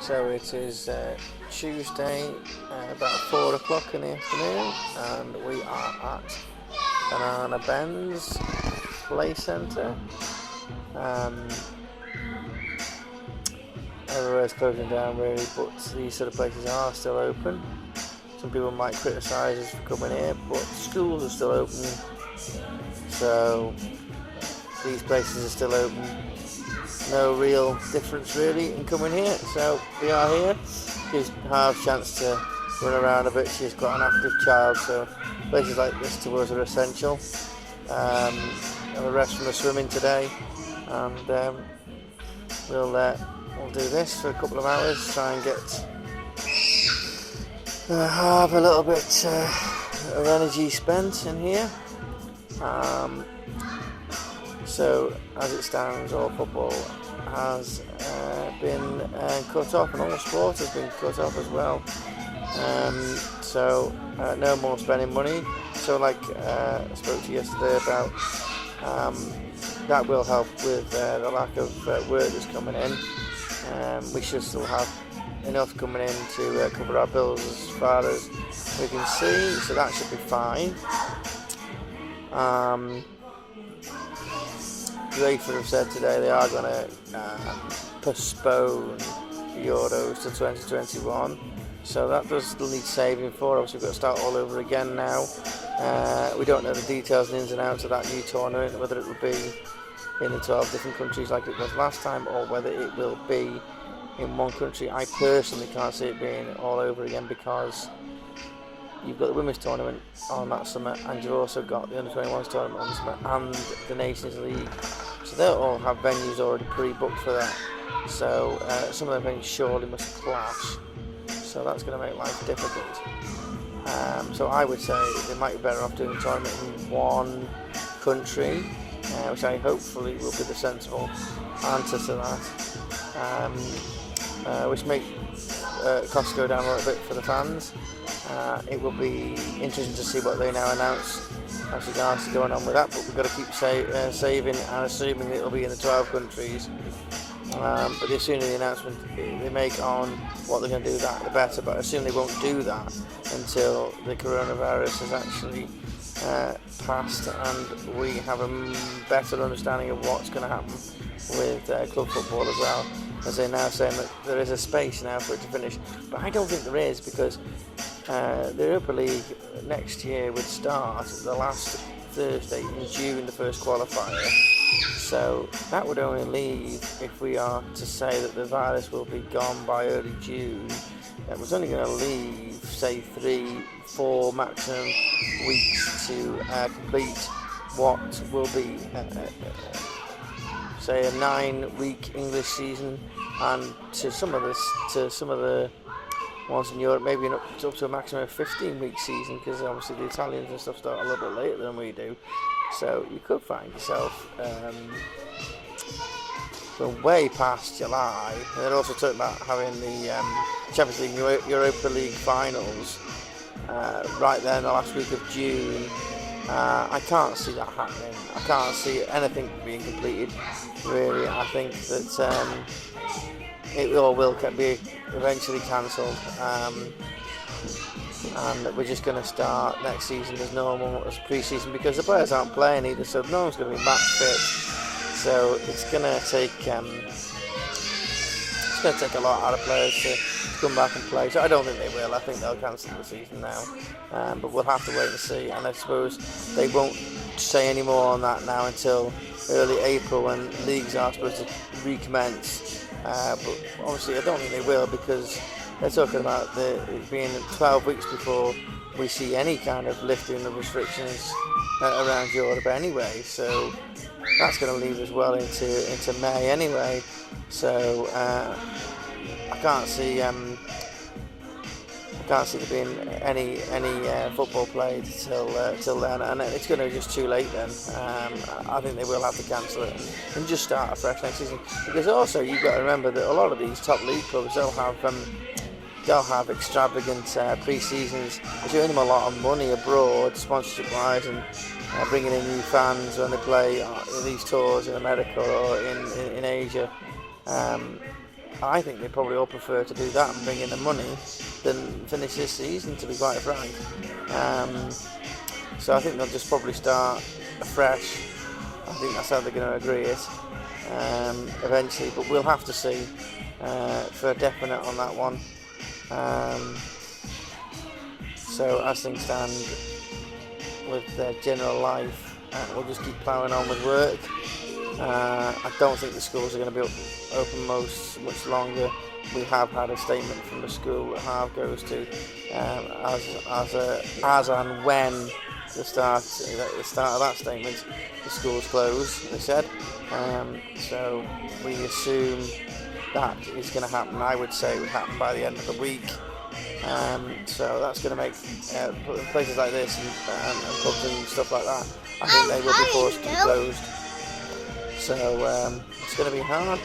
So it is Tuesday, about 4 o'clock in the afternoon, and we are at Banana Ben's Play Centre. Everywhere's closing down really, but these sort of places are still open. Some people might criticise us for coming here, but schools are still open, so these places are still open. No real difference really in coming here, so we are here. Gives Harv a chance to run around a bit. She's quite an active child, so places like this to us are essential. Have a rest from the swimming today, and we'll do this for a couple of hours, try and get Harv a little bit of energy spent in here. So as it stands, all football has been cut off, and all sport has been cut off as well. So no more spending money. So like I spoke to you yesterday about, that will help with the lack of work that's coming in. We should still have enough coming in to cover our bills as far as we can see, so that should be fine. UEFA have said today they are going to postpone Euros to 2021, so that does still need saving for. Obviously we've got to start all over again now. We don't know the details and ins and outs of that new tournament, whether it will be in the 12 different countries like it was last time, or whether it will be in one country. I personally can't see it being all over again, because you've got the women's tournament on that summer, and you've also got the under-21s tournament on the summer, and the Nations League. So they'll all have venues already pre-booked for that. So some of the venues surely must clash. So that's going to make life difficult. So I would say they might be better off doing the tournament in one country, which I hopefully will be the sensible answer to that. Which make costs go down a little bit for the fans. It will be interesting to see what they now announce as regards to going on with that, but we've got to keep saving and assuming that it'll be in the 12 countries. But the sooner the announcement they make on what they're going to do, that the better. But I assume they won't do that until the coronavirus has actually passed and we have a better understanding of what's going to happen with club football as well. As they're now saying that there is a space now for it to finish, but I don't think there is, because the Europa League next year would start the last Thursday in June, the first qualifier. So that would only leave, if we are to say that the virus will be gone by early June, that was only going to leave, say, 3-4 maximum weeks to complete what will be say a 9-week English season, and to some of the ones in Europe maybe up to a maximum of 15-week season, because obviously the Italians and stuff start a little bit later than we do. So you could find yourself way past July. And they're also talking about having the Champions League, Europa League finals right there in the last week of June. I can't see that happening. I can't see anything being completed, really. I think that it all will be eventually cancelled, and we're just going to start next season as normal, as pre-season, because the players aren't playing either, so no one's going to be match fit. So it's going to take a lot out of players to come back and play. So I don't think they will. I think they'll cancel the season now, but we'll have to wait and see. And I suppose they won't say any more on that now until early April, when leagues are supposed to recommence. But obviously I don't think they will, because they're talking about it being 12 weeks before we see any kind of lifting of restrictions around Europe anyway. So that's going to lead us well into May anyway. So I can't see there being any football played till then, and it's going to be just too late then. I think they will have to cancel it and just start afresh next season, because also you've got to remember that a lot of these top league clubs, they'll have extravagant pre-seasons, which earn them a lot of money abroad, sponsorship wise, and bringing in new fans when they play these tours in America or in Asia. I think they probably all prefer to do that and bring in the money than finish this season, to be quite frank. So I think they'll just probably start afresh. I think that's how they're going to agree it eventually, but we'll have to see for definite on that one. So as things stand with their general life, we'll just keep ploughing on with work. I don't think the schools are going to be open much longer. We have had a statement from the school that Harve goes to as and when the start of that statement, the school's closed, they said. So we assume that is going to happen. I would say it would happen by the end of the week. So that's going to make places like this and pubs and stuff like that, I think they will be forced to be closed. So it's going to be hard.